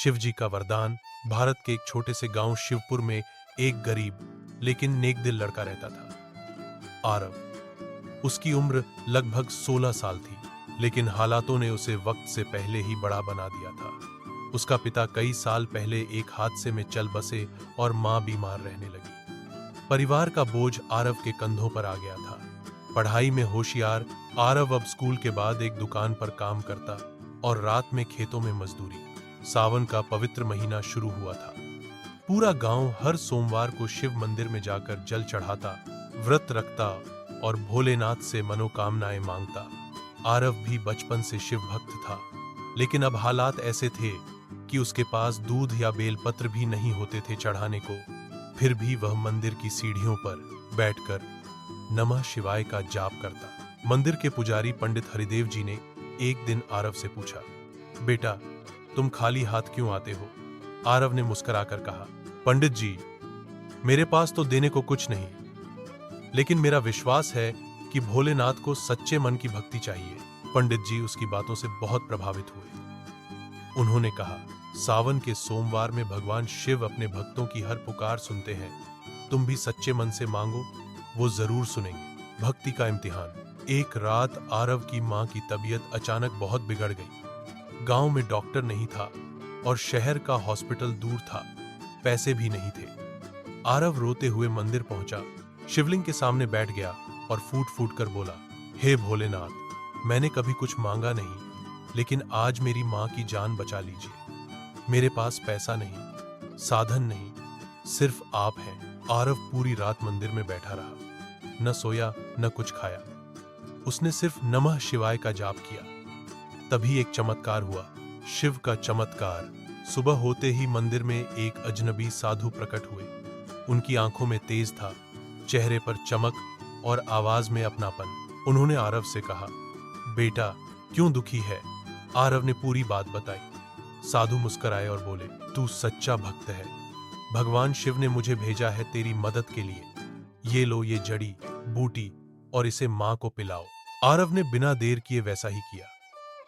शिव जी का वरदान। भारत के एक छोटे से गांव शिवपुर में एक गरीब लेकिन नेक दिल लड़का रहता था, आरव। उसकी उम्र लगभग 16 साल थी, लेकिन हालातों ने उसे वक्त से पहले ही बड़ा बना दिया था। उसका पिता कई साल पहले एक हादसे में चल बसे और मां बीमार रहने लगी। परिवार का बोझ आरव के कंधों पर आ गया था। पढ़ाई में होशियार आरव अब स्कूल के बाद एक दुकान पर काम करता और रात में खेतों में मजदूरी। सावन का पवित्र महीना शुरू हुआ था। पूरा गांव हर सोमवार को शिव मंदिर में जाकर जल चढ़ाता, व्रत रखता और भोलेनाथ से मनोकामनाएं मांगता। आरव भी बचपन से शिव भक्त था, लेकिन अब हालात ऐसे थे कि उसके पास दूध या बेलपत्र भी नहीं होते थे चढ़ाने को। फिर भी वह मंदिर की सीढ़ियों पर बैठकर नमः शिवाय का जाप करता। मंदिर के पुजारी पंडित हरिदेव जी ने एक दिन आरव से पूछा, बेटा, तुम खाली हाथ क्यों आते हो? आरव ने मुस्कुराकर कहा, पंडित जी, मेरे पास तो देने को कुछ नहीं, लेकिन मेरा विश्वास है कि भोलेनाथ को सच्चे मन की भक्ति चाहिए। पंडित जी उसकी बातों से बहुत प्रभावित हुए। उन्होंने कहा, सावन के सोमवार में भगवान शिव अपने भक्तों की हर पुकार सुनते हैं। तुम भी सच्चे मन से मांगो, वो जरूर सुनेंगे। भक्ति का इम्तिहान। एक रात आरव की मां की तबीयत अचानक बहुत बिगड़ गई। गांव में डॉक्टर नहीं था और शहर का हॉस्पिटल दूर था। पैसे भी नहीं थे। आरव रोते हुए मंदिर पहुंचा, शिवलिंग के सामने बैठ गया और फूट फूट कर बोला, हे भोलेनाथ, मैंने कभी कुछ मांगा नहीं, लेकिन आज मेरी मां की जान बचा लीजिए। मेरे पास पैसा नहीं, साधन नहीं, सिर्फ आप हैं। आरव पूरी रात मंदिर में बैठा रहा, न सोया न कुछ खाया। उसने सिर्फ नमः शिवाय का जाप किया। तभी एक चमत्कार हुआ, शिव का चमत्कार। सुबह होते ही मंदिर में एक अजनबी साधु प्रकट हुए। उनकी आंखों में तेज था, चेहरे पर चमक और आवाज में अपनापन। उन्होंने आरव से कहा, बेटा, क्यों दुखी है? आरव ने पूरी बात बताई। साधु मुस्कुराए और बोले, तू सच्चा भक्त है। भगवान शिव ने मुझे भेजा है तेरी मदद के लिए। ये लो ये जड़ी बूटी और इसे मां को पिलाओ। आरव ने बिना देर किए वैसा ही किया।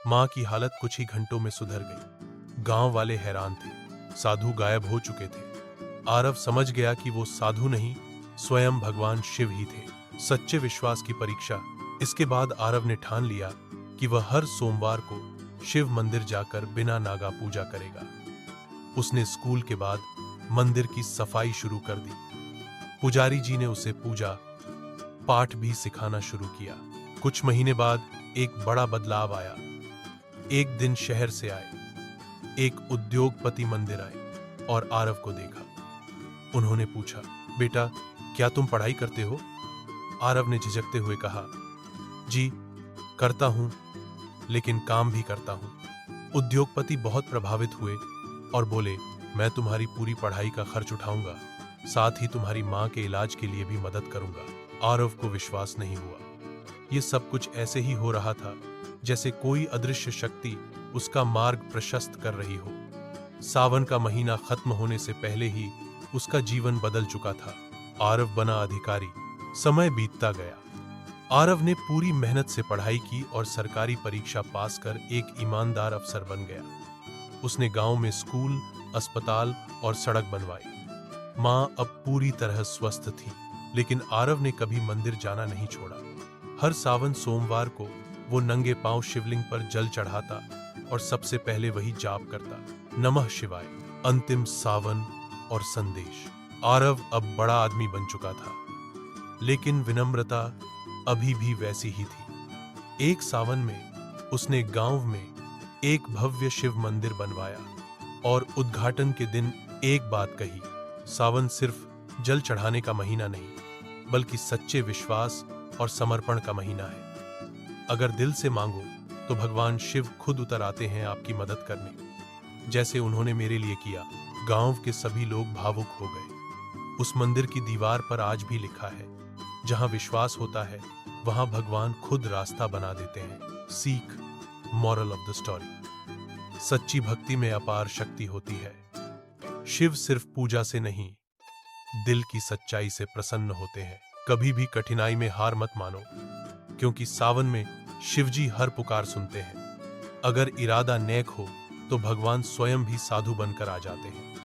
मां की हालत कुछ ही घंटों में सुधर गई। गांव वाले हैरान थे। साधु गायब हो चुके थे। आरव समझ गया कि वो साधु नहीं, स्वयं भगवान शिव ही थे। सच्चे विश्वास की परीक्षा। इसके बाद आरव ने ठान लिया कि वह हर सोमवार को शिव मंदिर जाकर बिना नागा पूजा करेगा। उसने स्कूल के बाद मंदिर की सफाई शुरू कर दी। पुजारी जी ने उसे पूजा पाठ भी सिखाना शुरू किया। कुछ महीने बाद एक बड़ा बदलाव आया। एक दिन शहर से आए एक उद्योगपति मंदिर आए और आरव को देखा। उन्होंने पूछा, बेटा, क्या तुम पढ़ाई करते हो? आरव ने झिझकते हुए कहा, जी करता हूं, लेकिन काम भी करता हूं। उद्योगपति बहुत प्रभावित हुए और बोले, मैं तुम्हारी पूरी पढ़ाई का खर्च उठाऊंगा, साथ ही तुम्हारी मां के इलाज के लिए भी मदद करूंगा। आरव को विश्वास नहीं हुआ। यह सब कुछ ऐसे ही हो रहा था जैसे कोई अदृश्य शक्ति उसका मार्ग प्रशस्त कर रही हो। सावन का महीना खत्म होने से पहले ही उसका जीवन बदल चुका था। आरव बना अधिकारी। समय बीतता गया। आरव ने पूरी मेहनत से पढ़ाई की और सरकारी परीक्षा पास कर एक ईमानदार अफसर बन गया। उसने गांव में स्कूल, अस्पताल और सड़क बनवाई। मां अब पूरी तरह स्वस्थ थी, लेकिन आरव ने कभी मंदिर जाना नहीं छोड़ा। हर सावन सोमवार को वो नंगे पांव शिवलिंग पर जल चढ़ाता और सबसे पहले वही जाप करता, नमः शिवाय। अंतिम सावन और संदेश। आरव अब बड़ा आदमी बन चुका था, लेकिन विनम्रता अभी भी वैसी ही थी। एक सावन में उसने गांव में एक भव्य शिव मंदिर बनवाया और उद्घाटन के दिन एक बात कही, सावन सिर्फ जल चढ़ाने का महीना नहीं, बल्कि सच्चे विश्वास और समर्पण का महीना है। अगर दिल से मांगो तो भगवान शिव खुद उतर आते हैं आपकी मदद करने, जैसे उन्होंने मेरे लिए किया। गांव के सभी लोग भावुक हो गए। उस मंदिर की दीवार पर आज भी लिखा है, जहां विश्वास होता है वहां भगवान खुद रास्ता बना देते हैं। सीख, मॉरल ऑफ द स्टोरी। सच्ची भक्ति में अपार शक्ति होती है। शिव सिर्फ पूजा से नहीं, दिल की सच्चाई से प्रसन्न होते हैं। कभी भी कठिनाई में हार मत मानो, क्योंकि सावन में शिवजी हर पुकार सुनते हैं। अगर इरादा नेक हो तो भगवान स्वयं भी साधु बनकर आ जाते हैं।